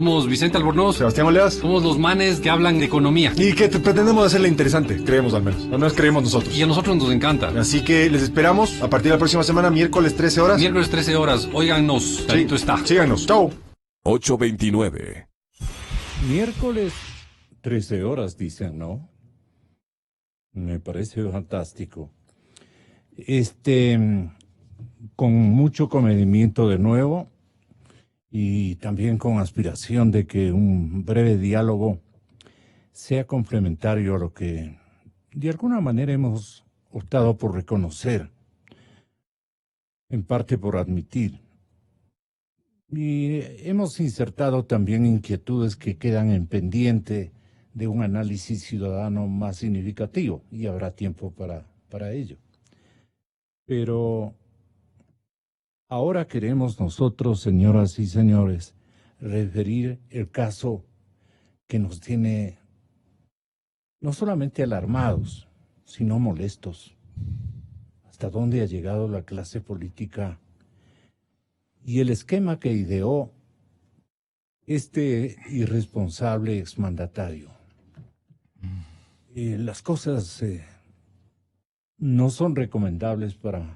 Somos Vicente Albornoz, Sebastián Oleas. somos los manes que hablan de economía. Y que pretendemos hacerla interesante, creemos al menos. Al menos creemos nosotros. Y a nosotros nos encanta. Así que les esperamos a partir de la próxima semana, miércoles 13 horas. Miércoles 13 horas, óiganos, clarito está. Síganos. Chao. 829. Miércoles, 13 horas, dicen, ¿no? Me parece fantástico. Con mucho comedimiento de nuevo y también con aspiración de que un breve diálogo sea complementario a lo que de alguna manera hemos optado por reconocer, en parte por admitir. Y hemos insertado también inquietudes que quedan en pendiente de un análisis ciudadano más significativo, y habrá tiempo para ello. Pero ahora queremos nosotros, señoras y señores, referir el caso que nos tiene no solamente alarmados, sino molestos. ¿Hasta dónde ha llegado la clase política y el esquema que ideó este irresponsable exmandatario? Las cosas no son recomendables para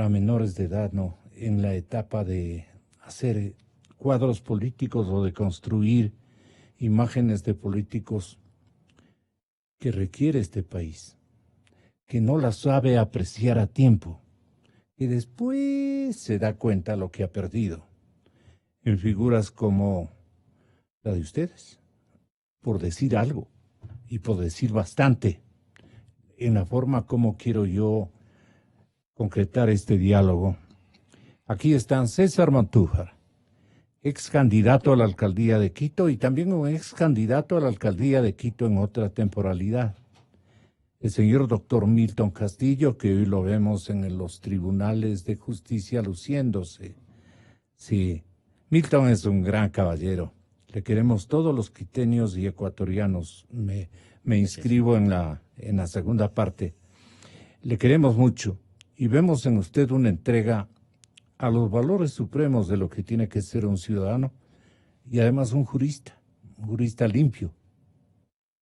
menores de edad, ¿no? En la etapa de hacer cuadros políticos o de construir imágenes de políticos que requiere este país, que no las sabe apreciar a tiempo, y después se da cuenta lo que ha perdido en figuras como la de ustedes, por decir algo, y por decir bastante, en la forma como quiero yo concretar este diálogo. Aquí están César Montúfar, ex candidato a la alcaldía de Quito y también un ex candidato a la alcaldía de Quito en otra temporalidad. El señor doctor Milton Castillo, que hoy lo vemos en los tribunales de justicia luciéndose. Sí, Milton es un gran caballero. Le queremos todos los quiteños y ecuatorianos. Me inscribo en la segunda parte. Le queremos mucho y vemos en usted una entrega a los valores supremos de lo que tiene que ser un ciudadano y además un jurista limpio,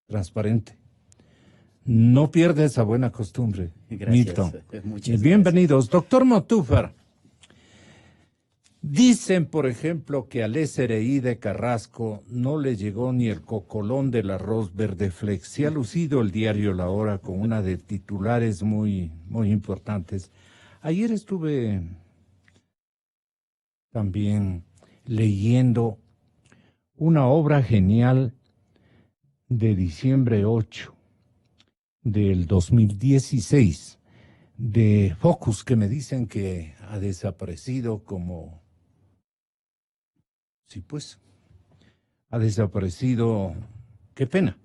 transparente. No pierde esa buena costumbre, Gracias, Milton. muchas Bienvenidos. Doctor Montúfar, dicen, por ejemplo, que al SRI de Carrasco no le llegó ni el cocolón del arroz verde flex. Se ha lucido el diario La Hora con una de titulares muy, muy importantes. Ayer estuve también leyendo una obra genial de diciembre 8 del 2016 de Focus, que me dicen que ha desaparecido como... Sí, pues, ha desaparecido. Qué pena,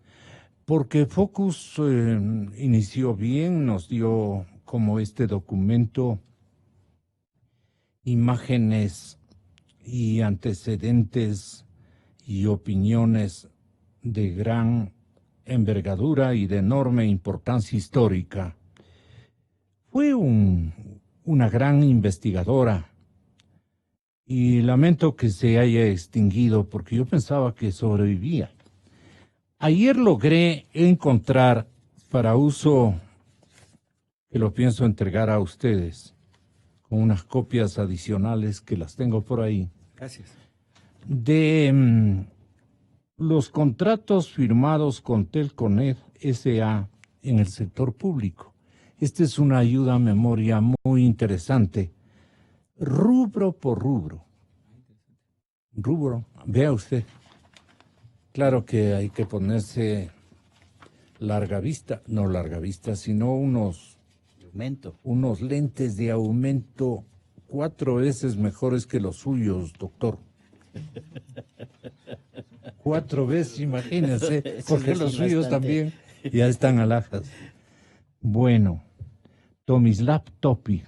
porque Focus inició bien, nos dio como este documento imágenes y antecedentes y opiniones de gran envergadura y de enorme importancia histórica. Fue una gran investigadora y lamento que se haya extinguido porque yo pensaba que sobrevivía. Ayer logré encontrar para uso que lo pienso entregar a ustedes con unas copias adicionales que las tengo por ahí. Gracias. De los contratos firmados con Telconet S.A. en el sector público. Esta es una ayuda a memoria muy interesante, rubro por rubro. Rubro, vea usted. Claro que hay que ponerse larga vista, no larga vista, sino unos lentes de aumento 4 veces mejores que los suyos, doctor. 4 veces, imagínense, porque los suyos también ya están alhajas. Bueno, Tomislav Topi.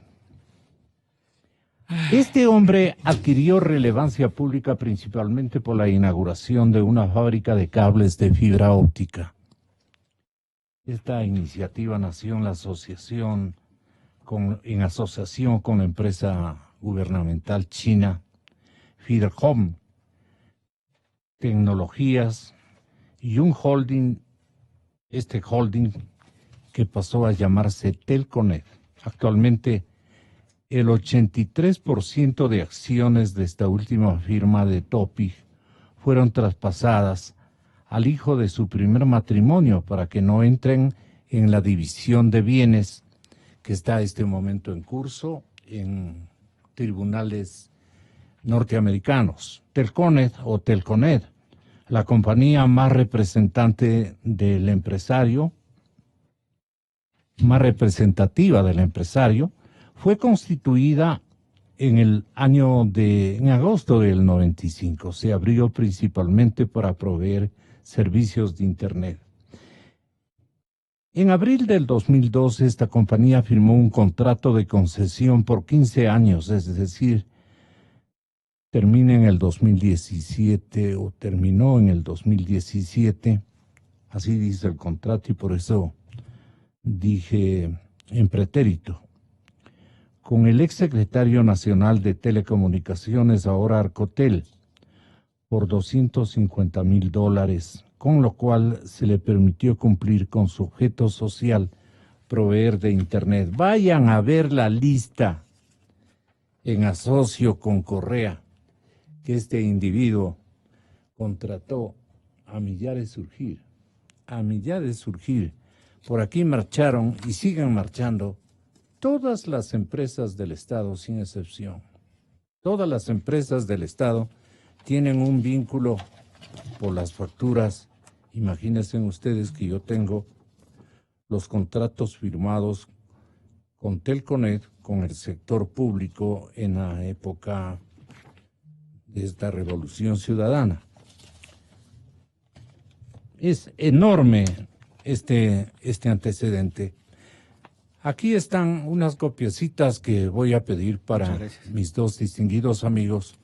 Este hombre adquirió relevancia pública principalmente por la inauguración de una fábrica de cables de fibra óptica. Esta iniciativa nació en la asociación en asociación con la empresa gubernamental china Fidelcom, tecnologías y un holding, este holding que pasó a llamarse Telconet. Actualmente, el 83% de acciones de esta última firma de Topi fueron traspasadas al hijo de su primer matrimonio para que no entren en la división de bienes que está a este momento en curso en tribunales norteamericanos. Telconet o Telconet, la compañía más representante del empresario, más representativa del empresario, fue constituida en agosto del 95. Se abrió principalmente para proveer servicios de Internet. En abril del 2012, esta compañía firmó un contrato de concesión por 15 años, es decir, termina en el 2017 o terminó en el 2017, así dice el contrato y por eso dije en pretérito, con el exsecretario nacional de Telecomunicaciones, ahora Arcotel, por $250,000, con lo cual se le permitió cumplir con su objeto social, proveer de Internet. Vayan a ver la lista en asocio con Correa, que este individuo contrató a Millares Surgir. Por aquí marcharon y siguen marchando todas las empresas del Estado, sin excepción. Todas las empresas del Estado tienen un vínculo por las facturas. Imagínense ustedes que yo tengo los contratos firmados con Telconet, con el sector público en la época de esta revolución ciudadana. Es enorme este antecedente. Aquí están unas copiecitas que voy a pedir para mis dos distinguidos amigos,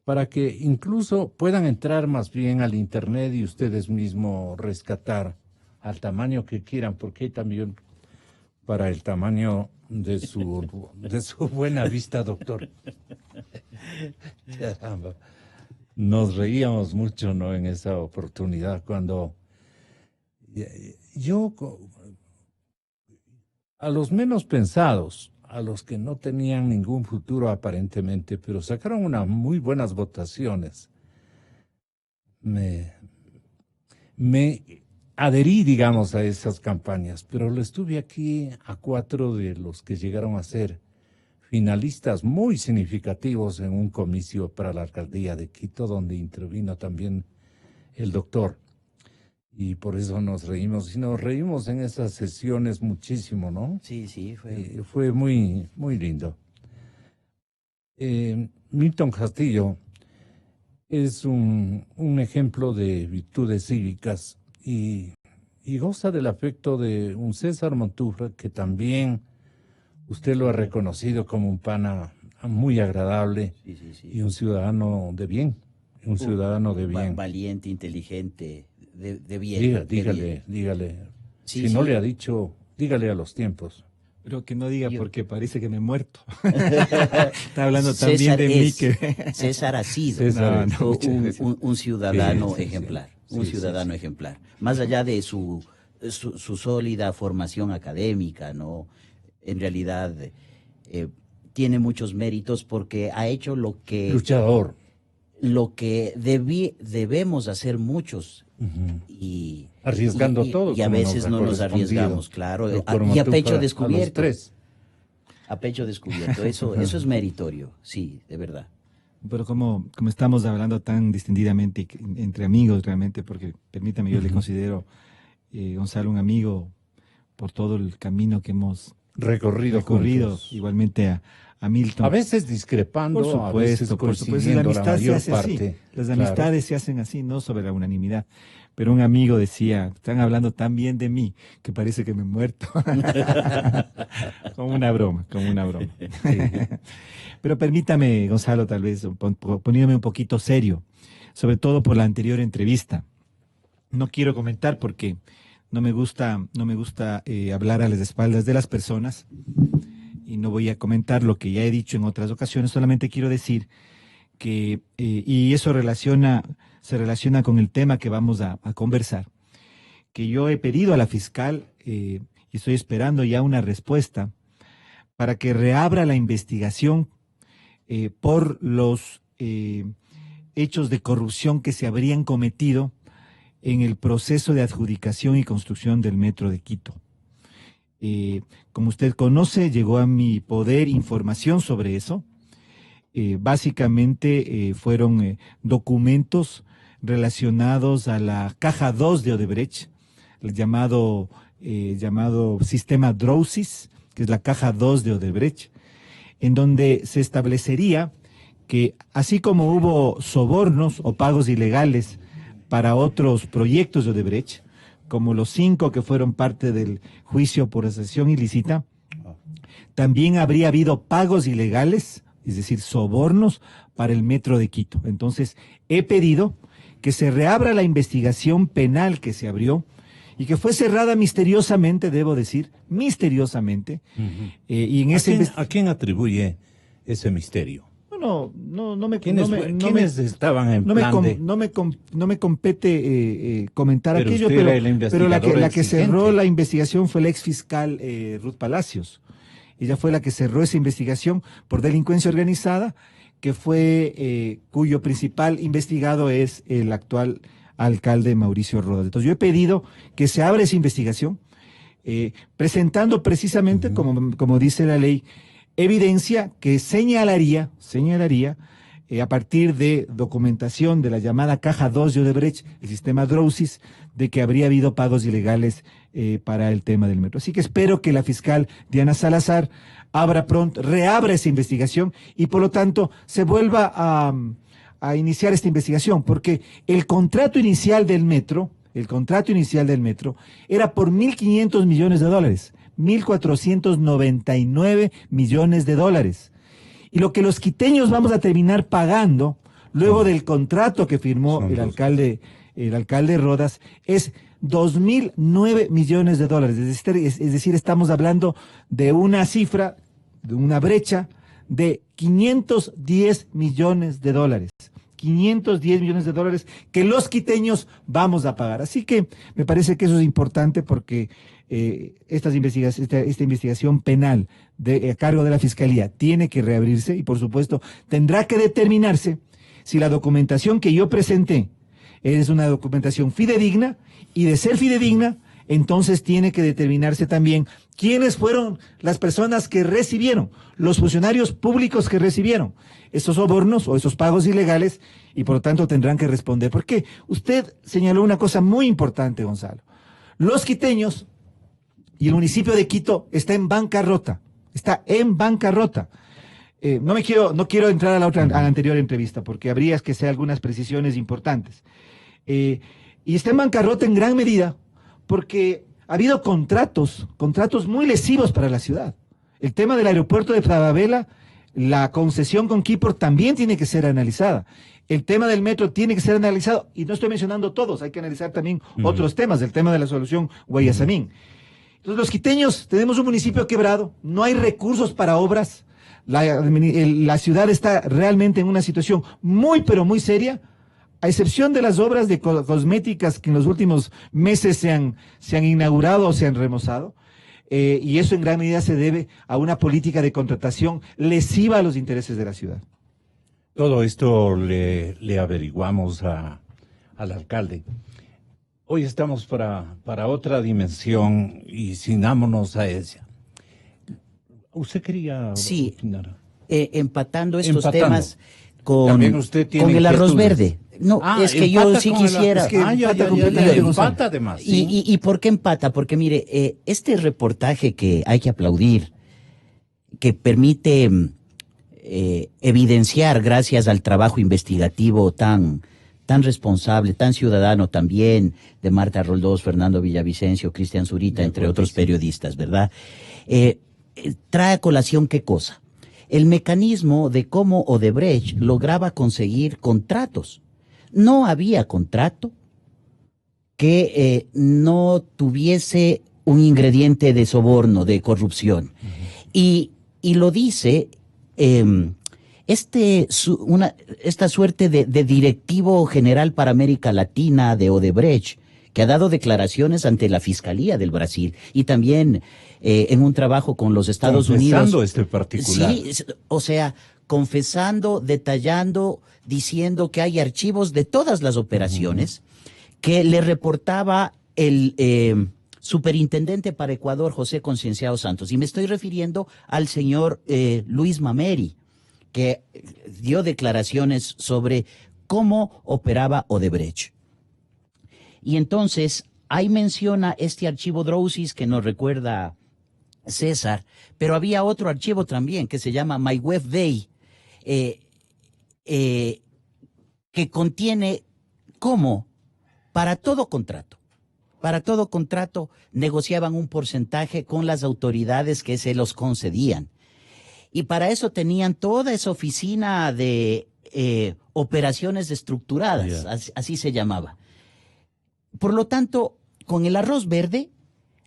para que incluso puedan entrar más bien al Internet y ustedes mismos rescatar al tamaño que quieran, porque hay también para el tamaño de su buena vista, doctor. Caramba. Nos reíamos mucho, ¿no?, en esa oportunidad cuando yo, a los menos pensados, a los que no tenían ningún futuro aparentemente, pero sacaron unas muy buenas votaciones, me adherí, digamos, a esas campañas, pero lo estuve aquí a 4 de los que llegaron a ser finalistas muy significativos en un comicio para la alcaldía de Quito, donde intervino también el doctor. Y por eso nos reímos. Y nos reímos en esas sesiones muchísimo, ¿no? Sí, sí, fue muy, muy lindo. Milton Castillo es un ejemplo de virtudes cívicas y goza del afecto de un César Montúfar, que también usted lo ha reconocido como un pana muy agradable, sí, sí, sí. Y un ciudadano de bien, Valiente, inteligente, de bien. Dígale. Sí, si no le ha dicho, dígale a los tiempos. Pero que no diga porque parece que me he muerto. Está hablando también de mí que... César ha sido un ciudadano ejemplar, ejemplar. Más allá de su sólida formación académica, ¿no? En realidad tiene muchos méritos porque ha hecho lo que... Luchador. Lo que debemos hacer muchos. Y arriesgando todo. Y a veces no nos arriesgamos, claro. Y a pecho descubierto. A pecho descubierto. Eso es meritorio, sí, de verdad. Pero como estamos hablando tan distendidamente entre amigos realmente, porque permítame, yo le considero, Gonzalo, un amigo por todo el camino que hemos recorrido igualmente a Milton. A veces discrepando, por supuesto, la amistad se hace así. Las amistades se hacen así, no sobre la unanimidad. Pero un amigo decía, están hablando tan bien de mí que parece que me he muerto. Como una broma. Sí. Pero permítame, Gonzalo, tal vez poniéndome un poquito serio, sobre todo por la anterior entrevista. No quiero comentar porque no me gusta hablar a las espaldas de las personas y no voy a comentar lo que ya he dicho en otras ocasiones. Solamente quiero decir que, y eso relaciona se relaciona con el tema que vamos a conversar, que yo he pedido a la fiscal, y estoy esperando ya una respuesta, para que reabra la investigación por los hechos de corrupción que se habrían cometido en el proceso de adjudicación y construcción del Metro de Quito. Como usted conoce, llegó a mi poder información sobre eso. Básicamente fueron documentos relacionados a la caja 2 de Odebrecht, el llamado sistema Drowsys, que es la caja 2 de Odebrecht, en donde se establecería que así como hubo sobornos o pagos ilegales para otros proyectos de Odebrecht, como los 5 que fueron parte del juicio por asociación ilícita, también habría habido pagos ilegales, es decir, sobornos para el Metro de Quito. Entonces, he pedido que se reabra la investigación penal que se abrió y que fue cerrada misteriosamente, debo decir, misteriosamente. Y en ¿A quién atribuye ese misterio? ¿Quiénes estaban en plan de...? No me compete comentar pero aquello, pero la que cerró la investigación fue la ex fiscal Ruth Palacios. Ella fue la que cerró esa investigación por delincuencia organizada, que fue cuyo principal investigado es el actual alcalde Mauricio Rodas. Entonces yo he pedido que se abra esa investigación, presentando precisamente, como dice la ley, evidencia que señalaría a partir de documentación de la llamada caja 2 de Odebrecht, el sistema Drowsys, de que habría habido pagos ilegales para el tema del metro. Así que espero que la fiscal Diana Salazar reabra esa investigación y por lo tanto se vuelva a iniciar esta investigación, porque el contrato inicial del metro era por $1.500 millones, 1.499 millones de dólares. Y lo que los quiteños vamos a terminar pagando luego del contrato que firmó el alcalde Rodas es 2.009 millones de dólares. Es decir, estamos hablando de una cifra, de una brecha de 510 millones de dólares. 510 millones de dólares que los quiteños vamos a pagar. Así que me parece que eso es importante porque esta investigación penal a cargo de la Fiscalía tiene que reabrirse y por supuesto tendrá que determinarse si la documentación que yo presenté es una documentación fidedigna y de ser fidedigna, entonces tiene que determinarse también quiénes fueron las personas que recibieron, los funcionarios públicos que recibieron esos sobornos o esos pagos ilegales y por lo tanto tendrán que responder. Porque usted señaló una cosa muy importante, Gonzalo. Los quiteños y el municipio de Quito está en bancarrota. No quiero entrar a la anterior entrevista porque habría que hacer algunas precisiones importantes. Y está en bancarrota en gran medida porque ha habido contratos muy lesivos para la ciudad. El tema del aeropuerto de Pravavela, la concesión con Keyport también tiene que ser analizada. El tema del metro tiene que ser analizado, y no estoy mencionando todos, hay que analizar también otros temas, el tema de la solución Guayasamín. Entonces los quiteños tenemos un municipio quebrado, no hay recursos para obras, la ciudad está realmente en una situación muy pero muy seria, a excepción de las obras de cosméticas que en los últimos meses se han inaugurado o se han remozado. Y eso en gran medida se debe a una política de contratación lesiva a los intereses de la ciudad. Todo esto le averiguamos al alcalde. Hoy estamos para otra dimensión y cinámonos a ella. ¿Usted quería opinar? Empatando estos temas con el arroz verde. No, es que yo sí quisiera. Empata además. ¿Sí? ¿Y por qué empata? Porque mire, este reportaje que hay que aplaudir, que permite evidenciar, gracias al trabajo investigativo tan responsable, tan ciudadano también, de Marta Roldós, Fernando Villavicencio, Cristian Zurita, entre otros periodistas, ¿verdad? Trae a colación ¿qué cosa? El mecanismo de cómo Odebrecht lograba conseguir contratos. No había contrato que no tuviese un ingrediente de soborno, de corrupción. Y lo dice esta suerte de directivo general para América Latina de Odebrecht, que ha dado declaraciones ante la Fiscalía del Brasil y también en un trabajo con los Estados Unidos. Confesando este particular. Sí, o sea, confesando, detallando, diciendo que hay archivos de todas las operaciones que le reportaba el superintendente para Ecuador, José Concienciado Santos. Y me estoy refiriendo al señor Luis Mameri, que dio declaraciones sobre cómo operaba Odebrecht. Y entonces, ahí menciona este archivo Drowsys que nos recuerda César, pero había otro archivo también que se llama My Web Day, que contiene cómo para todo contrato negociaban un porcentaje con las autoridades que se los concedían. Y para eso tenían toda esa oficina de operaciones estructuradas, así se llamaba. Por lo tanto, con el arroz verde,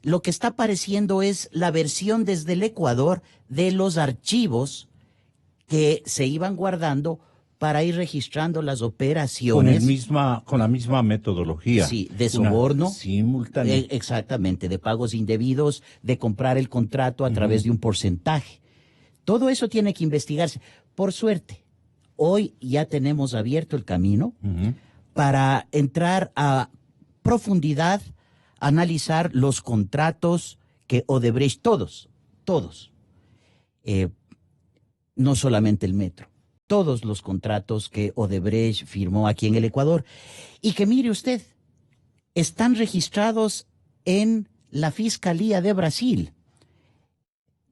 lo que está apareciendo es la versión desde el Ecuador de los archivos que se iban guardando para ir registrando las operaciones. Con la misma metodología. Sí, de soborno. Simultáneo. Exactamente, de pagos indebidos, de comprar el contrato a través de un porcentaje. Todo eso tiene que investigarse. Por suerte, hoy ya tenemos abierto el camino para entrar a profundidad, analizar los contratos que Odebrecht, todos, no solamente el metro, todos los contratos que Odebrecht firmó aquí en el Ecuador y que, mire usted, están registrados en la Fiscalía de Brasil.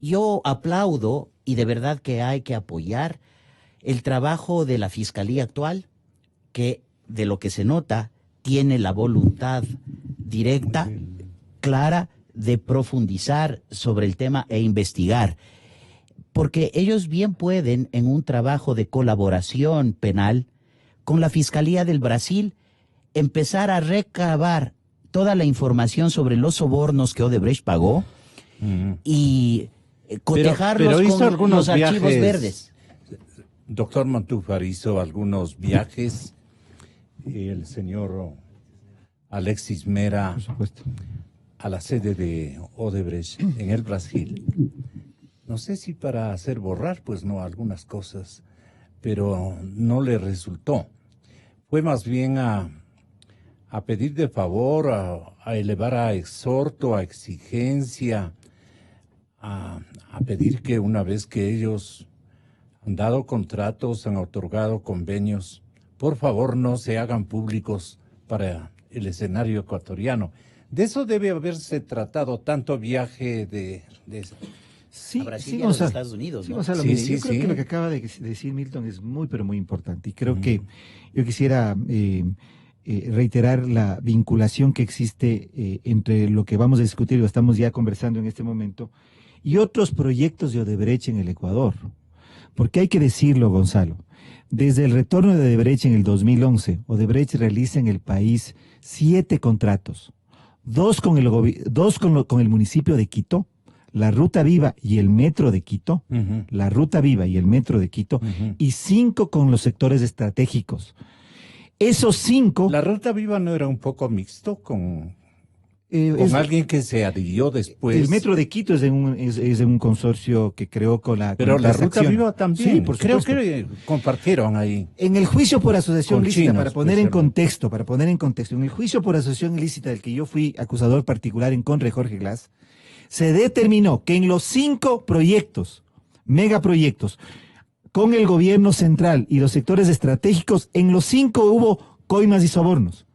Yo aplaudo, y de verdad que hay que apoyar el trabajo de la Fiscalía actual, que de lo que se nota tiene la voluntad directa, clara, de profundizar sobre el tema e investigar. Porque ellos bien pueden, en un trabajo de colaboración penal con la Fiscalía del Brasil, empezar a recabar toda la información sobre los sobornos que Odebrecht pagó y cotejarlos con los archivos verdes. Doctor Montúfar hizo algunos viajes, el señor Alexis Mera, Por supuesto, a la sede de Odebrecht en el Brasil. No sé si para hacer borrar, pues no, algunas cosas, pero no le resultó. Fue más bien a pedir de favor, a elevar a exhorto, a exigencia, a pedir que una vez que ellos han dado contratos, han otorgado convenios, por favor no se hagan públicos para el escenario ecuatoriano. De eso debe haberse tratado tanto viaje de a Brasil y a los Estados Unidos, ¿no? Gonzalo, mire, yo creo que lo que acaba de decir Milton es muy, pero muy importante. Y creo que yo quisiera reiterar la vinculación que existe entre lo que vamos a discutir, lo estamos ya conversando en este momento, y otros proyectos de Odebrecht en el Ecuador. Porque hay que decirlo, Gonzalo, desde el retorno de Odebrecht en el 2011, Odebrecht realiza en el país 7 contratos, 2 con el municipio de Quito, la Ruta Viva y el Metro de Quito, la Ruta Viva y el Metro de Quito, y 5 con los sectores estratégicos. Esos 5... ¿La Ruta Viva no era un poco mixto con alguien que se adhirió después? El Metro de Quito es de un consorcio que creó con la... Pero la Ruta Viva también, sí, por creo supuesto. que compartieron ahí. En el juicio por asociación Con ilícita, chinos, para poner en contexto, en el juicio por asociación ilícita del que yo fui acusador particular en contra de Jorge Glass, se determinó que en los 5 proyectos, megaproyectos, con el gobierno central y los sectores estratégicos, en los 5 hubo coimas y sobornos.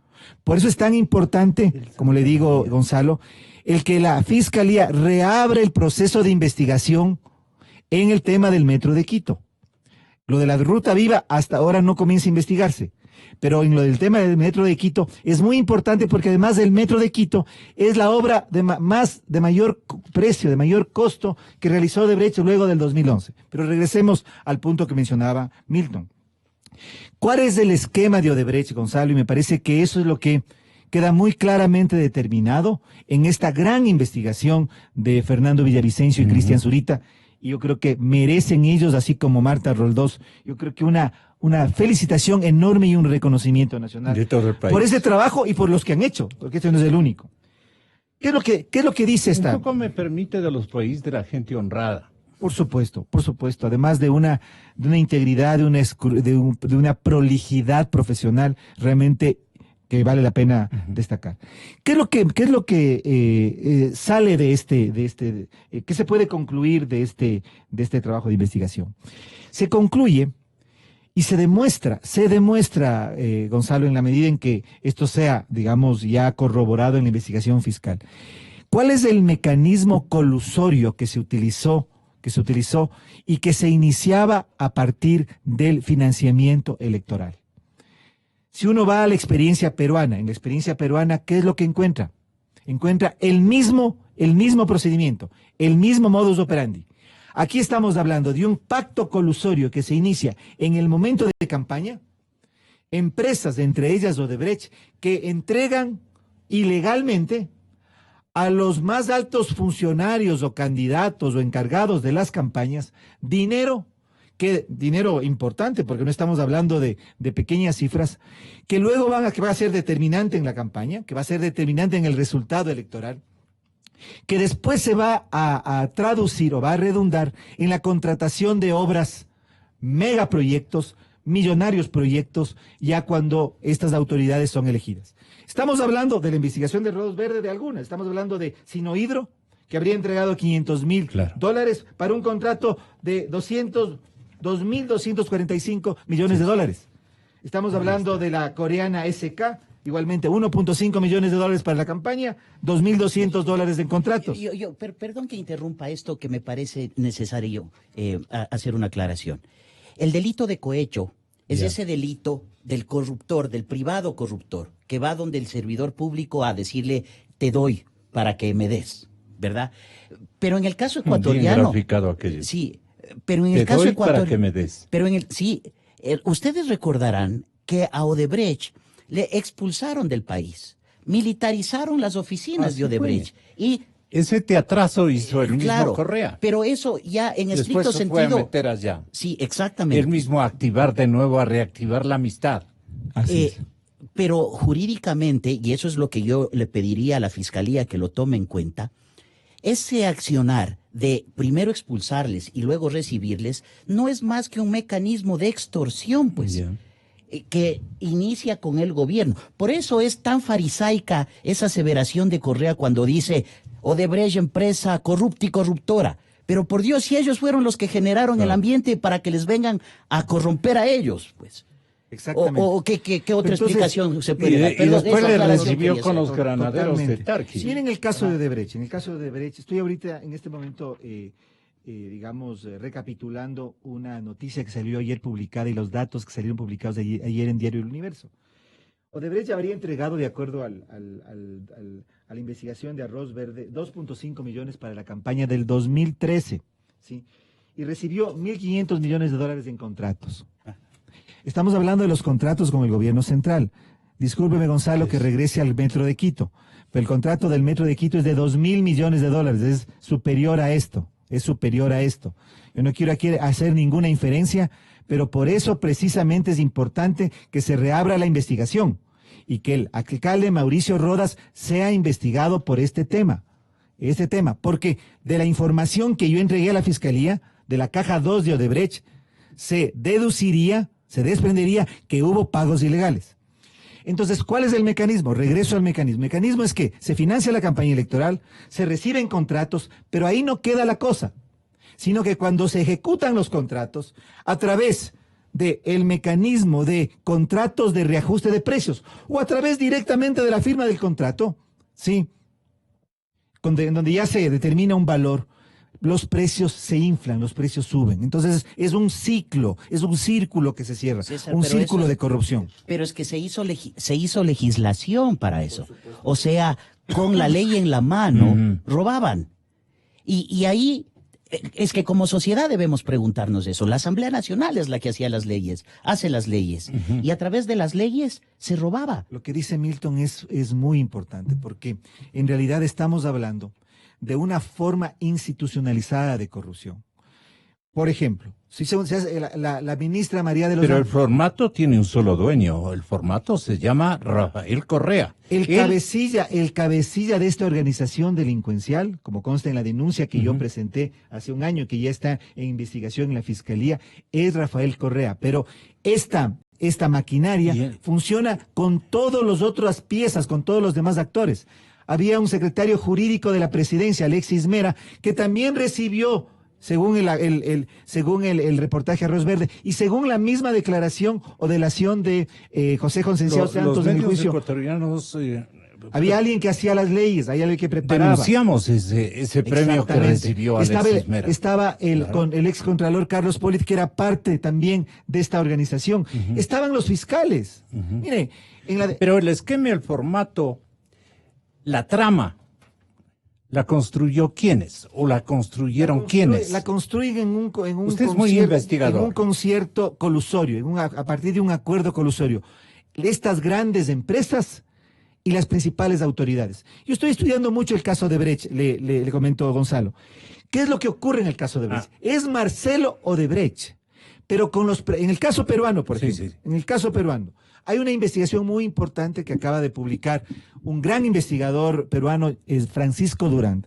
Por eso es tan importante, como le digo, Gonzalo, el que la Fiscalía reabre el proceso de investigación en el tema del Metro de Quito. Lo de la Ruta Viva hasta ahora no comienza a investigarse. Pero en lo del tema del Metro de Quito es muy importante porque además del Metro de Quito es la obra de mayor precio, de mayor costo que realizó Odebrecht luego del 2011. Pero regresemos al punto que mencionaba Milton. ¿Cuál es el esquema de Odebrecht, Gonzalo? Y me parece que eso es lo que queda muy claramente determinado en esta gran investigación de Fernando Villavicencio y Cristian Zurita y yo creo que merecen ellos, así como Marta Roldós, yo creo que una felicitación enorme y un reconocimiento nacional de todo el país por ese trabajo y por los que han hecho, porque este no es el único. ¿Qué es lo que dice esta? Un poco me permite de los países de la gente honrada. Por supuesto. Además de una integridad, de una prolijidad profesional realmente que vale la pena destacar. ¿Qué es lo que sale qué se puede concluir de este trabajo de investigación? Se concluye y se demuestra, Gonzalo, en la medida en que esto sea, digamos, ya corroborado en la investigación fiscal. ¿Cuál es el mecanismo colusorio que se utilizó y que se iniciaba a partir del financiamiento electoral? Si uno va a la experiencia peruana, en la experiencia peruana, ¿qué es lo que encuentra? Encuentra el mismo procedimiento, el mismo modus operandi. Aquí estamos hablando de un pacto colusorio que se inicia en el momento de campaña, empresas, entre ellas Odebrecht, que entregan ilegalmente a los más altos funcionarios o candidatos o encargados de las campañas dinero importante, porque no estamos hablando de pequeñas cifras, que luego que va a ser determinante en la campaña, que va a ser determinante en el resultado electoral, que después se va a traducir o va a redundar en la contratación de obras, megaproyectos, millonarios proyectos, ya cuando estas autoridades son elegidas. Estamos hablando de la investigación de Rodos Verde de algunas, estamos hablando de Sinohidro, que habría entregado $500,000 para un contrato de 2.245 millones de dólares. Estamos hablando de la coreana SK, igualmente $1.5 millones para la campaña, $2.200 en contratos. Perdón que interrumpa esto, que me parece necesario hacer una aclaración. El delito de cohecho es ese delito del corruptor, del privado corruptor, que va donde el servidor público a decirle, te doy para que me des, ¿verdad? Pero en el caso ecuatoriano... Sí, pero en el caso ecuatoriano... para que me des. Pero ustedes recordarán que a Odebrecht le expulsaron del país, militarizaron las oficinas de Odebrecht. Y ese teatrazo hizo el mismo Correa. Pero eso ya en estricto Después se sentido... fue a meter allá. Sí, exactamente. Él mismo a activar de nuevo, a reactivar la amistad. Así es. Pero jurídicamente, y eso es lo que yo le pediría a la Fiscalía que lo tome en cuenta, ese accionar de primero expulsarles y luego recibirles no es más que un mecanismo de extorsión, pues, que inicia con el gobierno. Por eso es tan farisaica esa aseveración de Correa cuando dice Odebrecht, empresa corrupta y corruptora. Pero por Dios, si ellos fueron los que generaron el ambiente para que les vengan a corromper a ellos, pues. Exactamente. ¿O qué otra explicación se puede dar? Y después le recibió con los granaderos de Tarqui. Miren el caso de Odebrecht. En el caso de Odebrecht, estoy ahorita en este momento, recapitulando una noticia que salió ayer publicada y los datos que salieron publicados ayer en Diario El Universo. Odebrecht habría entregado, de acuerdo a la investigación de Arroz Verde, 2.5 millones para la campaña del 2013, ¿sí? Y recibió $1.500 millones en contratos. Estamos hablando de los contratos con el gobierno central. Discúlpeme, Gonzalo, que regrese al Metro de Quito, pero el contrato del Metro de Quito es de $2.000 millones, es superior a esto, Yo no quiero aquí hacer ninguna inferencia, pero por eso precisamente es importante que se reabra la investigación y que el alcalde Mauricio Rodas sea investigado por este tema, porque de la información que yo entregué a la Fiscalía, de la caja 2 de Odebrecht, se desprendería que hubo pagos ilegales. Entonces, ¿cuál es el mecanismo? Regreso al mecanismo. El mecanismo es que se financia la campaña electoral, se reciben contratos, pero ahí no queda la cosa, sino que cuando se ejecutan los contratos, a través del mecanismo de contratos de reajuste de precios, o a través directamente de la firma del contrato, ¿sí? Donde ya se determina un valor, los precios se inflan, los precios suben. Entonces es un círculo que se cierra, César, un círculo de corrupción. Pero es que se hizo legislación para eso. O sea, con la ley en la mano, robaban. Y ahí es que como sociedad debemos preguntarnos eso. La Asamblea Nacional es la que hacía las leyes, hace las leyes. Y a través de las leyes se robaba. Lo que dice Milton es muy importante, porque en realidad estamos hablando de una forma institucionalizada de corrupción. Por ejemplo, si se hace la ministra María de los Pero el Ángeles, formato tiene un solo dueño. El formato se llama Rafael Correa. el cabecilla de esta organización delincuencial, como consta en la denuncia que yo presenté hace un año, que ya está en investigación en la Fiscalía, es Rafael Correa. Pero esta maquinaria funciona con todas las otras piezas, con todos los demás actores. Había un secretario jurídico de la presidencia, Alexis Mera, que también recibió, según el reportaje Arroz Verde, y según la misma declaración o delación de José Conceição Santos en el juicio, ecuatorianos había alguien que hacía las leyes, hay alguien que preparaba. denunciamos ese premio que recibió Alexis Mera. Estaba el ex contralor Carlos Polit, que era parte también de esta organización. Estaban los fiscales. Mire, Pero el esquema, el formato, la trama, ¿la construyó quiénes? ¿O la construyeron quiénes? La construyen en un Usted es muy investigador. En un concierto colusorio, a partir de un acuerdo colusorio. Estas grandes empresas y las principales autoridades. Yo estoy estudiando mucho el caso de Odebrecht, le comentó Gonzalo. ¿Qué es lo que ocurre en el caso de Odebrecht? Es Marcelo Odebrecht, pero en el caso peruano, por ejemplo, en el caso peruano, hay una investigación muy importante que acaba de publicar un gran investigador peruano, es Francisco Durán.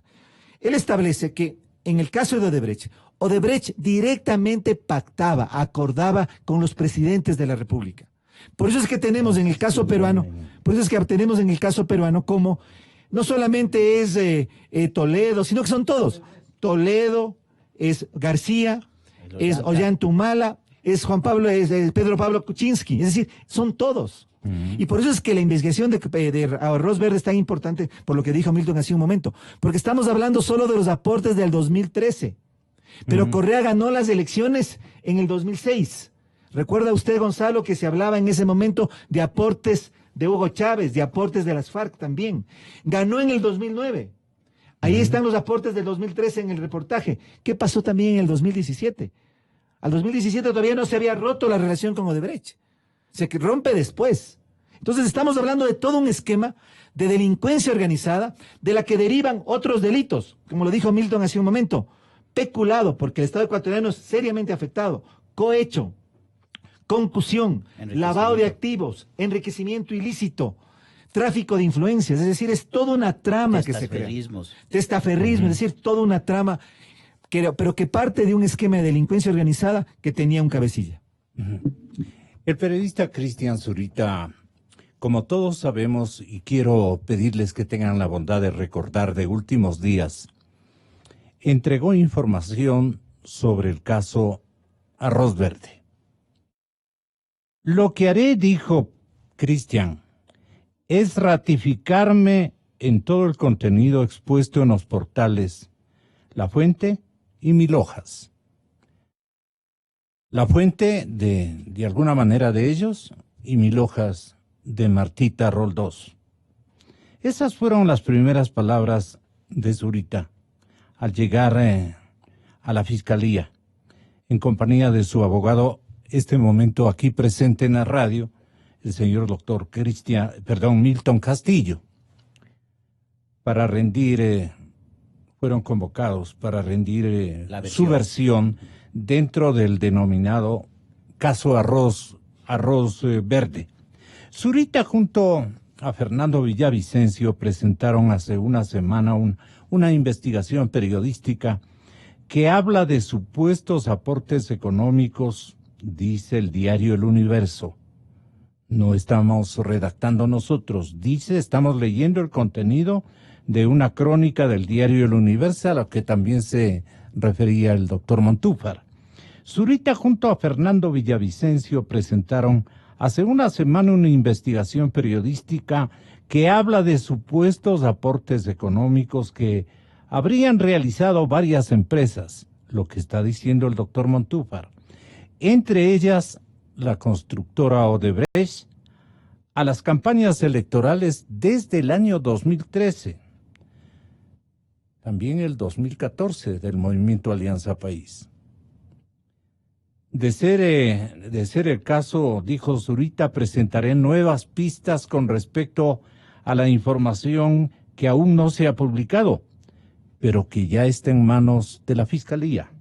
Él establece que en el caso de Odebrecht directamente pactaba, acordaba con los presidentes de la República. Por eso es que tenemos en el caso peruano, como no solamente es Toledo, sino que son todos. Toledo, es García, es Ollantumala, es Pedro Pablo Kuczynski, es decir, son todos. Y por eso es que la investigación de Arroz Verde es tan importante, por lo que dijo Milton hace un momento, porque estamos hablando solo de los aportes del 2013, pero Correa ganó las elecciones en el 2006. ¿Recuerda usted, Gonzalo, que se hablaba en ese momento de aportes de Hugo Chávez, de aportes de las FARC también? Ganó en el 2009. Ahí están los aportes del 2013 en el reportaje. ¿Qué pasó también en el 2017? Al 2017 todavía no se había roto la relación con Odebrecht. Se rompe después. Entonces estamos hablando de todo un esquema de delincuencia organizada, de la que derivan otros delitos, como lo dijo Milton hace un momento, peculado, porque el Estado ecuatoriano es seriamente afectado, cohecho, concusión, lavado de activos, enriquecimiento ilícito, tráfico de influencias, es decir, es toda una trama que se crea. Testaferrismo, es decir, toda una trama, pero que parte de un esquema de delincuencia organizada que tenía un cabecilla. El periodista Cristian Zurita, como todos sabemos, y quiero pedirles que tengan la bondad de recordar de últimos días, entregó información sobre el caso Arroz Verde. Lo que haré, dijo Cristian, es ratificarme en todo el contenido expuesto en los portales La Fuente y Mil Hojas. La Fuente de alguna manera de ellos y Mil Hojas de Martita Roldós. Esas fueron las primeras palabras de Zurita al llegar a la fiscalía en compañía de su abogado, este momento aquí presente en la radio, el señor doctor Milton Castillo, para rendir, fueron convocados para rendir su versión dentro del denominado caso Arroz Verde. Zurita junto a Fernando Villavicencio presentaron hace una semana una investigación periodística que habla de supuestos aportes económicos, dice el diario El Universo. No estamos redactando nosotros, estamos leyendo el contenido de una crónica del diario El Universo, a la que también se refería el doctor Montúfar. Zurita junto a Fernando Villavicencio presentaron hace una semana una investigación periodística que habla de supuestos aportes económicos que habrían realizado varias empresas, lo que está diciendo el doctor Montúfar, entre ellas la constructora Odebrecht, a las campañas electorales desde el año 2013, también el 2014 del Movimiento Alianza País. De ser el caso, dijo Zurita, presentaré nuevas pistas con respecto a la información que aún no se ha publicado, pero que ya está en manos de la Fiscalía.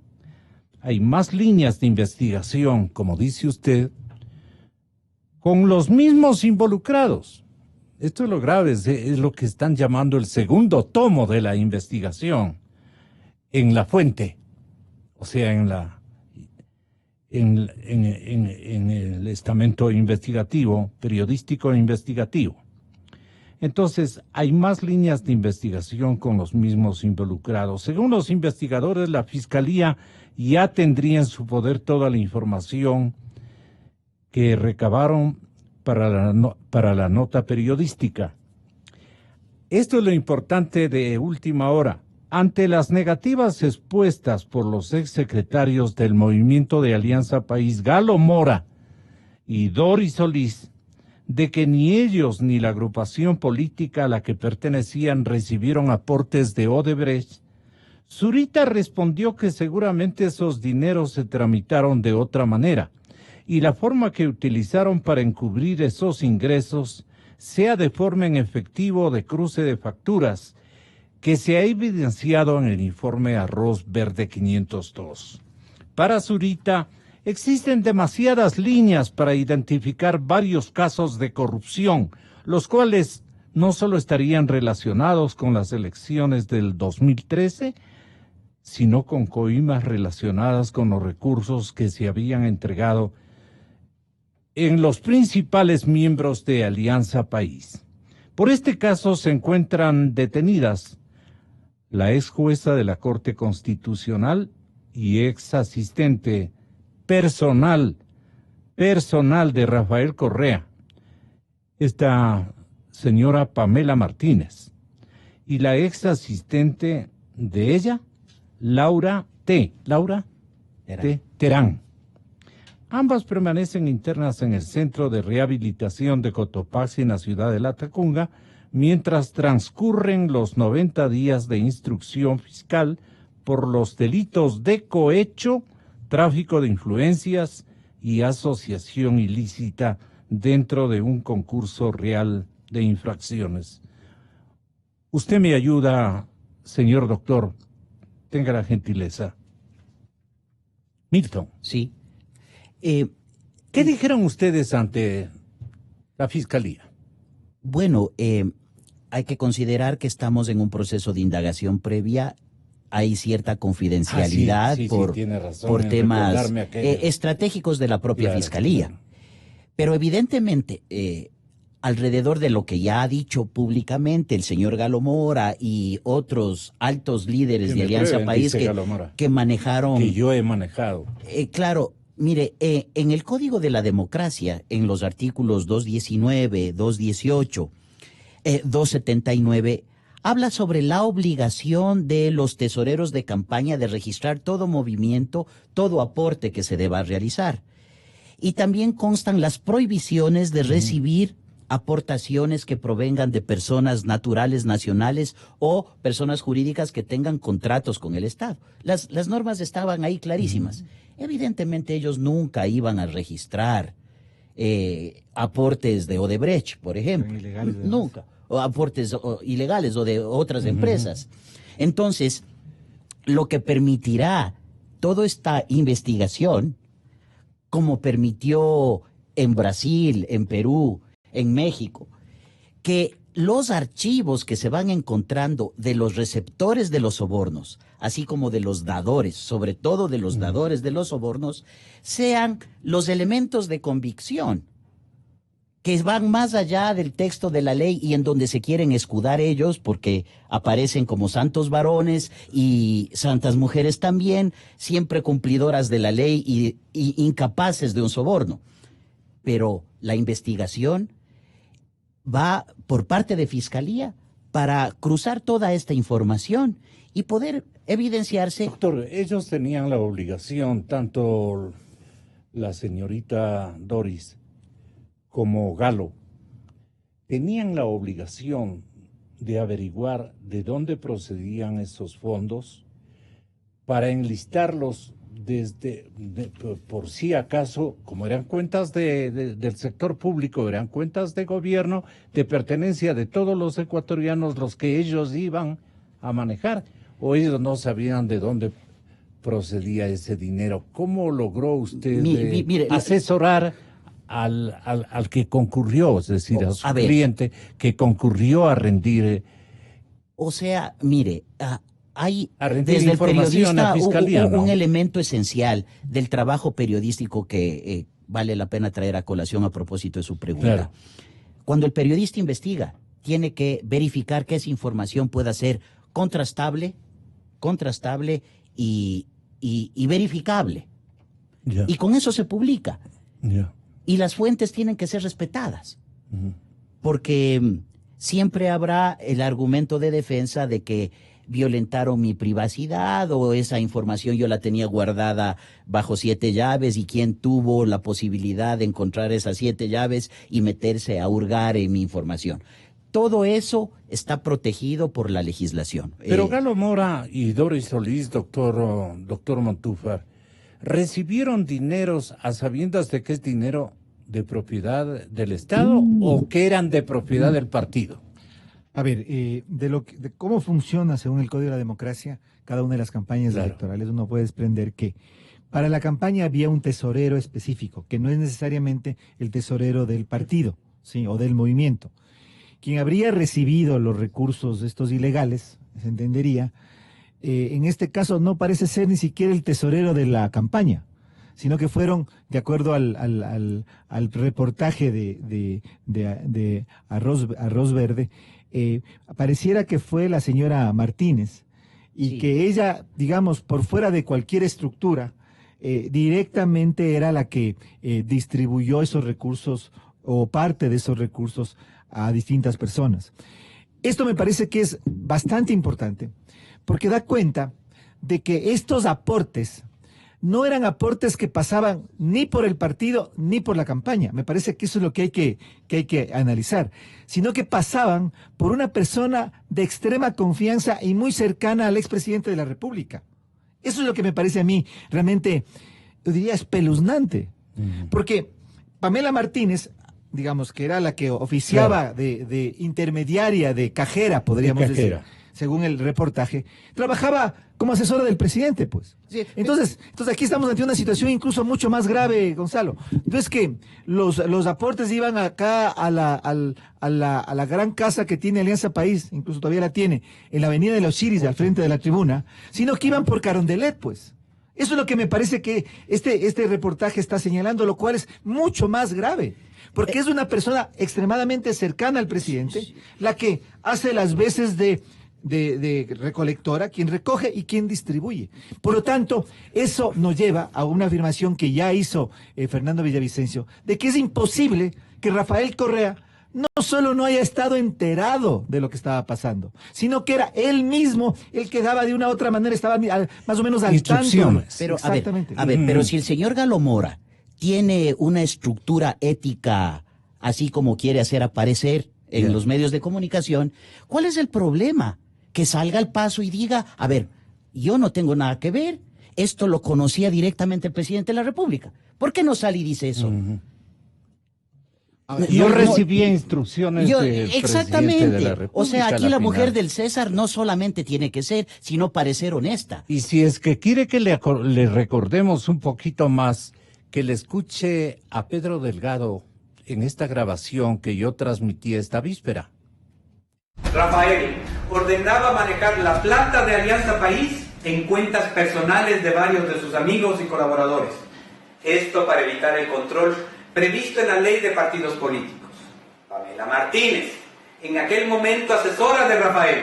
hay más líneas de investigación, como dice usted, con los mismos involucrados. Esto es lo grave, es lo que están llamando el segundo tomo de la investigación en la fuente, o sea, en el estamento investigativo, periodístico e investigativo. Entonces, hay más líneas de investigación con los mismos involucrados. Según los investigadores, la Fiscalía ya tendría en su poder toda la información que recabaron para la nota periodística. Esto es lo importante de última hora. Ante las negativas expuestas por los exsecretarios del Movimiento de Alianza País, Galo Mora y Doris Solís, de que ni ellos ni la agrupación política a la que pertenecían recibieron aportes de Odebrecht, Zurita respondió que seguramente esos dineros se tramitaron de otra manera y la forma que utilizaron para encubrir esos ingresos, sea de forma en efectivo o de cruce de facturas, que se ha evidenciado en el informe Arroz Verde 502. Para Zurita, existen demasiadas líneas para identificar varios casos de corrupción, los cuales no solo estarían relacionados con las elecciones del 2013, sino con coimas relacionadas con los recursos que se habían entregado en los principales miembros de Alianza País. Por este caso se encuentran detenidas la ex jueza de la Corte Constitucional y ex asistente personal de Rafael Correa, esta señora Pamela Martínez, y la ex asistente de ella, Laura Terán. Ambas permanecen internas en el Centro de Rehabilitación de Cotopaxi en la ciudad de Latacunga, mientras transcurren los 90 días de instrucción fiscal por los delitos de cohecho, tráfico de influencias y asociación ilícita dentro de un concurso real de infracciones. Usted me ayuda, señor doctor, tenga la gentileza. Milton. Sí. ¿Qué dijeron ustedes ante la Fiscalía? Bueno, hay que considerar que estamos en un proceso de indagación previa. Hay cierta confidencialidad tiene razón, por temas estratégicos de la propia Fiscalía. Claro. Pero evidentemente, alrededor de lo que ya ha dicho públicamente el señor Galo Mora y otros altos líderes de Alianza País que manejaron... Que yo he manejado. Claro, mire, en el Código de la Democracia, en los artículos 219, 218, 279... habla sobre la obligación de los tesoreros de campaña de registrar todo movimiento, todo aporte que se deba realizar. Y también constan las prohibiciones de recibir aportaciones que provengan de personas naturales nacionales o personas jurídicas que tengan contratos con el Estado. Las normas estaban ahí clarísimas. Evidentemente ellos nunca iban a registrar aportes de Odebrecht, por ejemplo. Nunca. O aportes ilegales o de otras empresas. Entonces, lo que permitirá toda esta investigación, como permitió en Brasil, en Perú, en México, que los archivos que se van encontrando de los receptores de los sobornos, así como de los dadores, sobre todo de los dadores de los sobornos, sean los elementos de convicción que van más allá del texto de la ley y en donde se quieren escudar ellos porque aparecen como santos varones y santas mujeres también, siempre cumplidoras de la ley y incapaces de un soborno. Pero la investigación va por parte de Fiscalía para cruzar toda esta información y poder evidenciarse. Doctor, ellos tenían la obligación, tanto la señorita Doris como Galo, tenían la obligación de averiguar de dónde procedían esos fondos para enlistarlos por si acaso, como eran cuentas del sector público, eran cuentas de gobierno, de pertenencia de todos los ecuatorianos, los que ellos iban a manejar, o ellos no sabían de dónde procedía ese dinero. ¿Cómo logró usted Mire, asesorar al que concurrió, es decir, a su a ver. cliente que concurrió a rendir? O sea, mire, hay A rendir desde el información a periodista Fiscalía, un ¿no? elemento esencial del trabajo periodístico que vale la pena traer a colación a propósito de su pregunta. Claro. Cuando el periodista investiga, tiene que verificar que esa información pueda ser contrastable y verificable. Ya, Y con eso se publica. ya. Y las fuentes tienen que ser respetadas. Ujú. Porque siempre habrá el argumento de defensa de que violentaron mi privacidad o esa información yo la tenía guardada bajo 7 llaves y quién tuvo la posibilidad de encontrar esas 7 llaves y meterse a hurgar en mi información. Todo eso está protegido por la legislación. Pero Galo Mora y Doris Solís, doctor Montúfar, ¿recibieron dineros a sabiendas de que es dinero de propiedad del Estado o que eran de propiedad del partido? A ver, de cómo funciona según el Código de la Democracia cada una de las campañas Claro. electorales, uno puede desprender que para la campaña había un tesorero específico, que no es necesariamente el tesorero del partido, ¿sí? O del movimiento. Quien habría recibido los recursos estos ilegales, se entendería, en este caso no parece ser ni siquiera el tesorero de la campaña, sino que fueron, de acuerdo al reportaje de Arroz Verde, pareciera que fue la señora Martínez y Sí. que ella, digamos, por fuera de cualquier estructura, directamente era la que distribuyó esos recursos o parte de esos recursos a distintas personas. Esto me parece que es bastante importante porque da cuenta de que estos aportes no eran aportes que pasaban ni por el partido ni por la campaña. Me parece que eso es lo que hay que analizar, sino que pasaban por una persona de extrema confianza y muy cercana al expresidente de la República. Eso es lo que me parece a mí realmente, yo diría, espeluznante. Porque Pamela Martínez, digamos, que era la que oficiaba de intermediaria, de cajera, podríamos decir, según el reportaje, trabajaba como asesora del presidente, pues. Sí. Entonces aquí estamos ante una situación incluso mucho más grave, Gonzalo. Entonces que los aportes iban acá a la gran casa que tiene Alianza País, incluso todavía la tiene, en la Avenida de los Chiris, al frente de la tribuna, sino que iban por Carondelet, pues. Eso es lo que me parece que este reportaje está señalando, lo cual es mucho más grave. Porque es una persona extremadamente cercana al presidente, la que hace las veces de recolectora, quien recoge y quien distribuye. Por lo tanto, eso nos lleva a una afirmación que ya hizo Fernando Villavicencio, de que es imposible que Rafael Correa no solo no haya estado enterado de lo que estaba pasando, sino que era él mismo el que daba de una u otra manera, estaba más o menos al tanto. Instrucciones. Pero, Exactamente. a ver, pero si el señor Galo Mora tiene una estructura ética así como quiere hacer aparecer en los medios de comunicación, ¿cuál es el problema? Que salga al paso y diga, a ver, yo no tengo nada que ver, esto lo conocía directamente el presidente de la República. ¿Por qué no sale y dice eso? Yo recibía instrucciones del exactamente. presidente de la República. O sea, aquí la mujer final. del César no solamente tiene que ser, sino parecer honesta. Y si es que quiere que le recordemos un poquito más, que le escuche a Pedro Delgado en esta grabación que yo transmití esta víspera. Rafael ordenaba manejar la plata de Alianza País en cuentas personales de varios de sus amigos y colaboradores. Esto para evitar el control previsto en la ley de partidos políticos. Pamela Martínez, en aquel momento asesora de Rafael,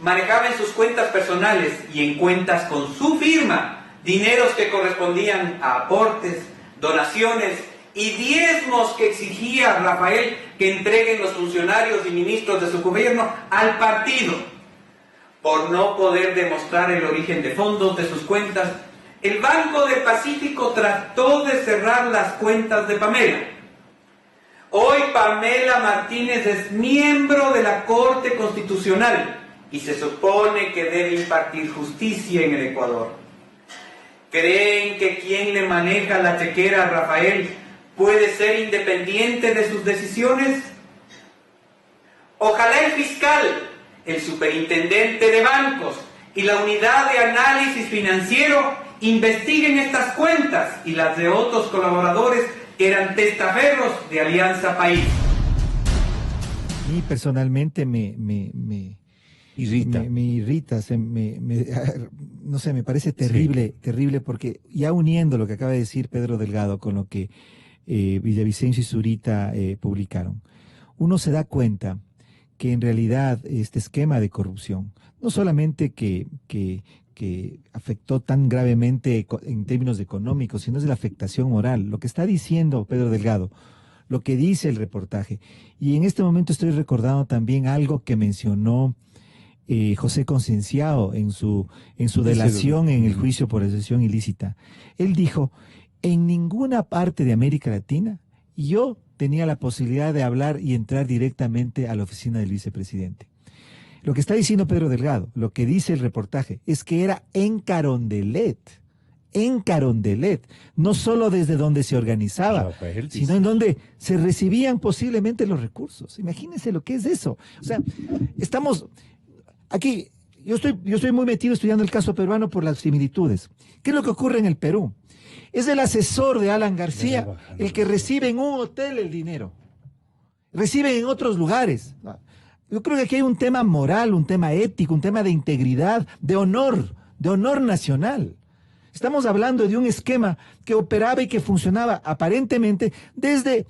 manejaba en sus cuentas personales y en cuentas con su firma dineros que correspondían a aportes, donaciones y diezmos que exigía Rafael que entreguen los funcionarios y ministros de su gobierno al partido. Por no poder demostrar el origen de fondos de sus cuentas, el Banco del Pacífico trató de cerrar las cuentas de Pamela. Hoy Pamela Martínez es miembro de la Corte Constitucional y se supone que debe impartir justicia en el Ecuador. ¿Creen que quien le maneja la chequera a Rafael puede ser independiente de sus decisiones? Ojalá el fiscal, el superintendente de bancos y la unidad de análisis financiero investiguen estas cuentas y las de otros colaboradores que eran testaferros de Alianza País. Y personalmente me Irrita. me irrita, no sé, me parece terrible, terrible, porque ya uniendo lo que acaba de decir Pedro Delgado con lo que Villavicencio y Zurita publicaron, uno se da cuenta que en realidad este esquema de corrupción, no solamente que afectó tan gravemente en términos económicos, sino es la afectación moral. Lo que está diciendo Pedro Delgado, lo que dice el reportaje. Y en este momento estoy recordando también algo que mencionó José Concienciao en su delación en el juicio por asociación ilícita. Él dijo, en ninguna parte de América Latina yo tenía la posibilidad de hablar y entrar directamente a la oficina del vicepresidente. Lo que está diciendo Pedro Delgado, lo que dice el reportaje, es que era en Carondelet, no solo desde donde se organizaba, sino en donde se recibían posiblemente los recursos. Imagínense lo que es eso. O sea, estamos aquí, yo estoy muy metido estudiando el caso peruano por las similitudes. ¿Qué es lo que ocurre en el Perú? Es el asesor de Alan García el que recibe en un hotel el dinero. Reciben en otros lugares. Yo creo que aquí hay un tema moral, un tema ético, un tema de integridad, de honor nacional. Estamos hablando de un esquema que operaba y que funcionaba aparentemente desde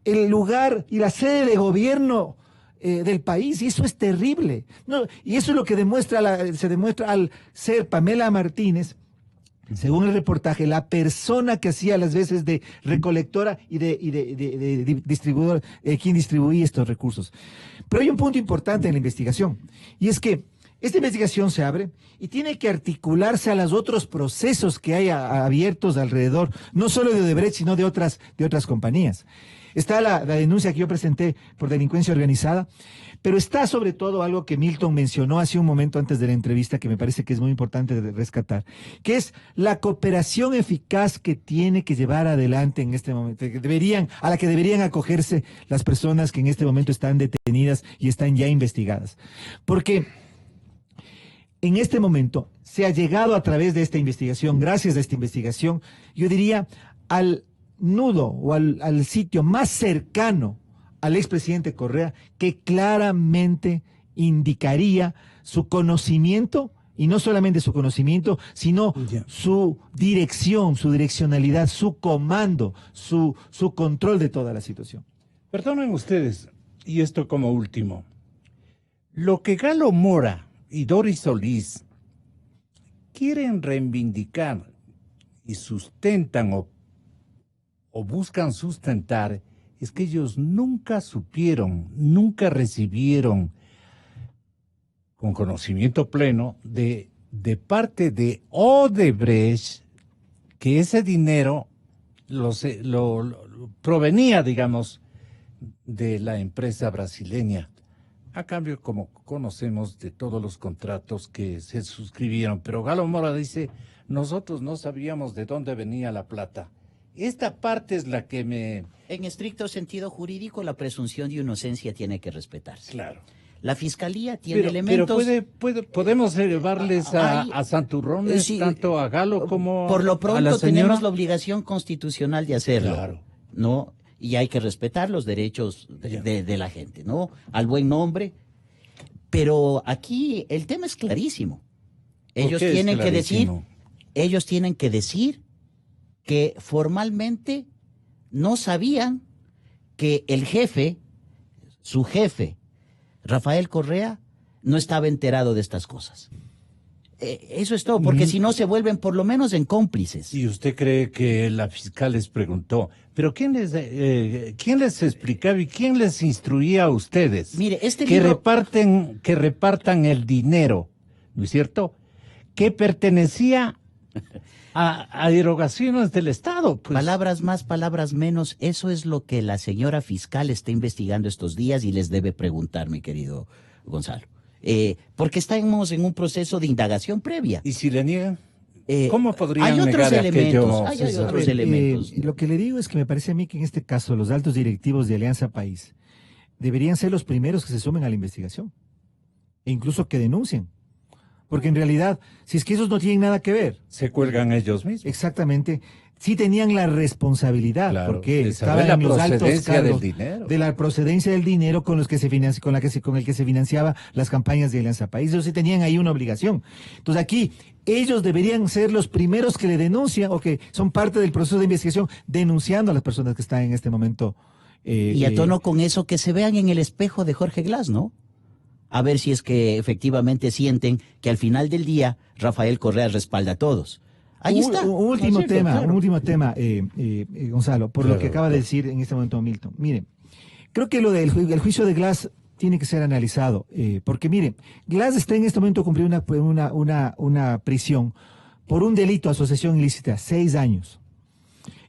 el lugar y la sede de gobierno del país, y eso es terrible. No, y eso es lo que se demuestra al ser Pamela Martínez, según el reportaje, la persona que hacía las veces de recolectora y de distribuidor, quien distribuía estos recursos. Pero hay un punto importante en la investigación, y es que esta investigación se abre y tiene que articularse a los otros procesos que hay abiertos alrededor, no solo de Odebrecht, sino de otras compañías. Está la denuncia que yo presenté por delincuencia organizada, pero está sobre todo algo que Milton mencionó hace un momento antes de la entrevista, que me parece que es muy importante de rescatar, que es la cooperación eficaz que tiene que llevar adelante en este momento, a la que deberían acogerse las personas que en este momento están detenidas y están ya investigadas. Porque en este momento se ha llegado a través de esta investigación, gracias a esta investigación, yo diría, al nudo o al sitio más cercano al expresidente Correa, que claramente indicaría su conocimiento, y no solamente su conocimiento, sino su dirección, su direccionalidad, su comando, su control de toda la situación. Perdonen ustedes, y esto como último, lo que Galo Mora y Doris Solís quieren reivindicar y sustentan o buscan sustentar es que ellos nunca supieron, nunca recibieron con conocimiento pleno de parte de Odebrecht que ese dinero lo provenía, digamos, de la empresa brasileña. A cambio, como conocemos de todos los contratos que se suscribieron, pero Galo Mora dice, nosotros no sabíamos de dónde venía la plata. Esta parte es la que me... En estricto sentido jurídico, la presunción de inocencia tiene que respetarse. Claro. La fiscalía tiene elementos... Pero podemos llevarles a santurrones, sí, tanto a Galo como por lo a la pronto señora. tenemos la obligación constitucional de hacerlo. Claro. ¿No? Y hay que respetar los derechos de la gente, ¿no? Al buen nombre. Pero aquí el tema es clarísimo. Ellos tienen que decir que formalmente no sabían que el jefe, su jefe, Rafael Correa, no estaba enterado de estas cosas. Eso es todo, porque si no se vuelven por lo menos en cómplices. ¿Y usted cree que la fiscal les preguntó, pero quién les explicaba y quién les instruía a ustedes? Mire, que repartan el dinero, ¿no es cierto? Que pertenecía a erogaciones del Estado. Pues. Palabras más, palabras menos, eso es lo que la señora fiscal está investigando estos días y les debe preguntar, mi querido Gonzalo. Porque estamos en un proceso de indagación previa. ¿Y si le niegan? ¿Cómo podrían hay otros negar elementos, aquello? hay otros elementos. Lo que le digo es que me parece a mí que en este caso los altos directivos de Alianza País deberían ser los primeros que se sumen a la investigación e incluso que denuncien. Porque en realidad, si es que esos no tienen nada que ver, Se cuelgan ellos mismos. exactamente, sí tenían la responsabilidad, Claro, porque de saber estaban la en los altos procedencia cargos del dinero. de la procedencia del dinero con los que se financia, con el que se financiaba las campañas de Alianza País. Ellos sí tenían ahí una obligación. Entonces aquí ellos deberían ser los primeros que le denuncian o que son parte del proceso de investigación, denunciando a las personas que están en este momento. Y a tono con eso, que se vean en el espejo de Jorge Glass, ¿no? A ver si es que efectivamente sienten que al final del día Rafael Correa respalda a todos. Ahí está. Un último Así, tema, claro. un último tema, Gonzalo, por lo Claro, que acaba de decir en este momento Milton. Mire, creo que el juicio de Glass tiene que ser analizado, porque mire, Glass está en este momento cumpliendo una prisión por un delito de asociación ilícita, 6 años.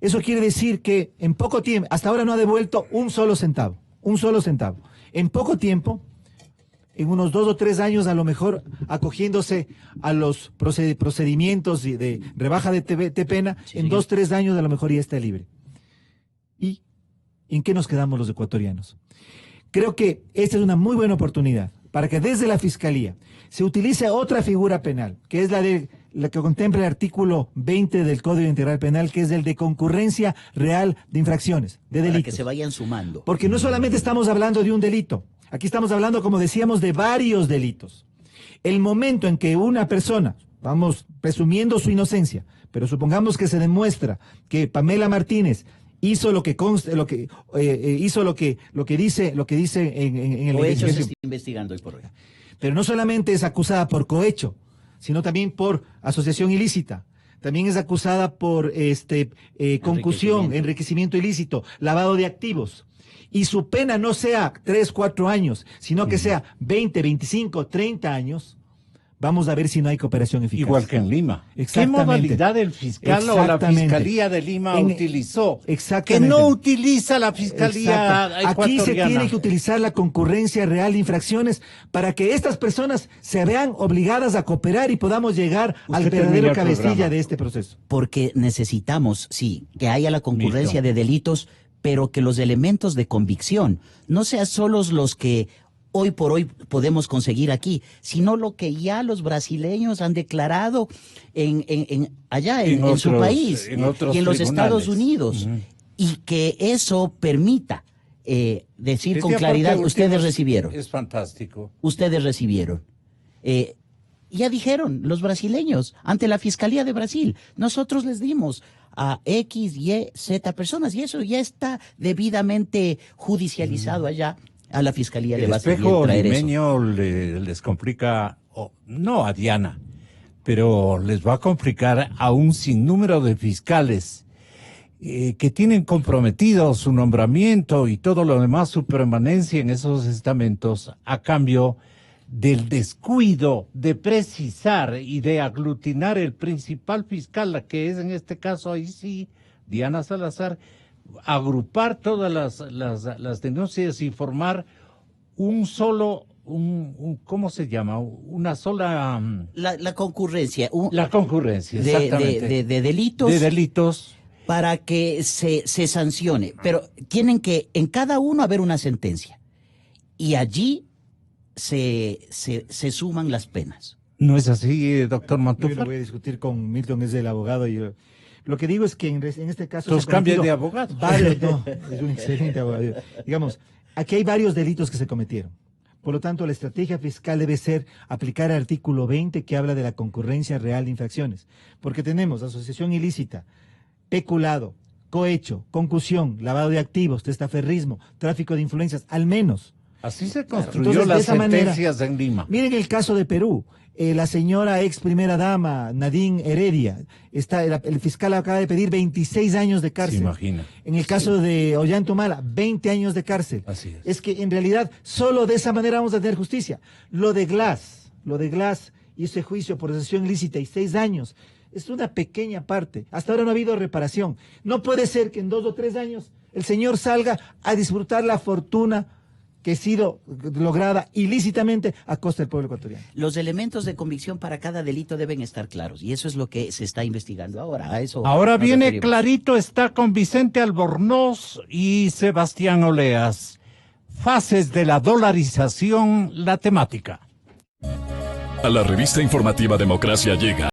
Eso quiere decir que en poco tiempo, hasta ahora no ha devuelto un solo centavo. En poco tiempo, en unos 2 o 3 años, a lo mejor acogiéndose a los procedimientos de rebaja de pena, Sí, en 2 o 3 años a lo mejor ya está libre. ¿Y en qué nos quedamos los ecuatorianos? Creo que esta es una muy buena oportunidad para que desde la Fiscalía se utilice otra figura penal, que es la que contempla el artículo 20 del Código Integral Penal, que es el de concurrencia real de infracciones, de Para delitos. que se vayan sumando. Porque no solamente estamos hablando de un delito, aquí estamos hablando, como decíamos, de varios delitos. El momento en que una persona, vamos presumiendo su inocencia, pero supongamos que se demuestra que Pamela Martínez hizo lo que consta, hizo lo que dice en el O hecho se investigación. está investigando hoy por hoy. Pero no solamente es acusada por cohecho, sino también por asociación ilícita. También es acusada por concusión, enriquecimiento ilícito, lavado de activos. Y su pena no sea 3, 4 años, sino que sea 20, 25, 30 años. Vamos a ver si no hay cooperación eficaz. Igual que en Lima. ¿Qué Exactamente. modalidad el fiscal o la Exactamente. Fiscalía de Lima utilizó? Que Exactamente. no utiliza la Fiscalía Exacto. Aquí se ecuatoriana. tiene que utilizar la concurrencia real de infracciones para que estas personas se vean obligadas a cooperar y podamos llegar al Usted termina verdadero el cabecilla programa. de este proceso. Porque necesitamos, sí, que haya la concurrencia Milton. de delitos, pero que los elementos de convicción no sean solos los que hoy por hoy podemos conseguir aquí, sino lo que ya los brasileños han declarado allá en su otros- país en otros y en los tribunales. Estados Unidos. Ujú. Y que eso permita decir con Este claridad, aporte ustedes último recibieron. Es fantástico. Ustedes recibieron. Ya dijeron los brasileños ante la Fiscalía de Brasil, nosotros les dimos a X, Y, Z personas y eso ya está debidamente judicializado allá. A la Fiscalía le El va a servir espejo traer eso. limeño les complica, no a Diana, pero les va a complicar a un sinnúmero de fiscales que tienen comprometido su nombramiento y todo lo demás, su permanencia en esos estamentos, a cambio del descuido de precisar y de aglutinar el principal fiscal, la que es en este caso ahí sí, Diana Salazar, agrupar todas las denuncias y formar un solo, ¿cómo se llama? Una sola... La concurrencia La concurrencia, exactamente. de delitos De delitos. para que se sancione. Pero tienen que en cada uno haber una sentencia. Y allí se suman las penas. ¿No es así, doctor Yo no Mantúfar? voy a discutir con Milton, es el abogado. Lo que digo es que en este caso... Entonces se han cambia cometido de abogado. Varios, no, es un excelente abogado. Digamos, aquí hay varios delitos que se cometieron. Por lo tanto, la estrategia fiscal debe ser aplicar el artículo 20 que habla de la concurrencia real de infracciones. Porque tenemos asociación ilícita, peculado, cohecho, concusión, lavado de activos, testaferrismo, tráfico de influencias, al menos. Así se construyó Entonces, de las esa manera- sentencias en Lima. Miren el caso de Perú. La señora ex primera dama, Nadine Heredia, el fiscal acaba de pedir 26 años de Se cárcel. imagina. En el caso de Ollantumala, 20 años de cárcel. Así es. Es que en realidad solo de esa manera vamos a tener justicia. Lo de Glass y ese juicio por asociación ilícita y 6 años, es una pequeña parte. Hasta ahora no ha habido reparación. No puede ser que en 2 o 3 años el señor salga a disfrutar la fortuna que ha sido lograda ilícitamente a costa del pueblo ecuatoriano. Los elementos de convicción para cada delito deben estar claros y eso es lo que se está investigando ahora. A eso Ahora nos viene referimos. clarito, está con Vicente Albornoz y Sebastián Oleas. Fases de la dolarización, la temática. A la revista informativa Democracia llega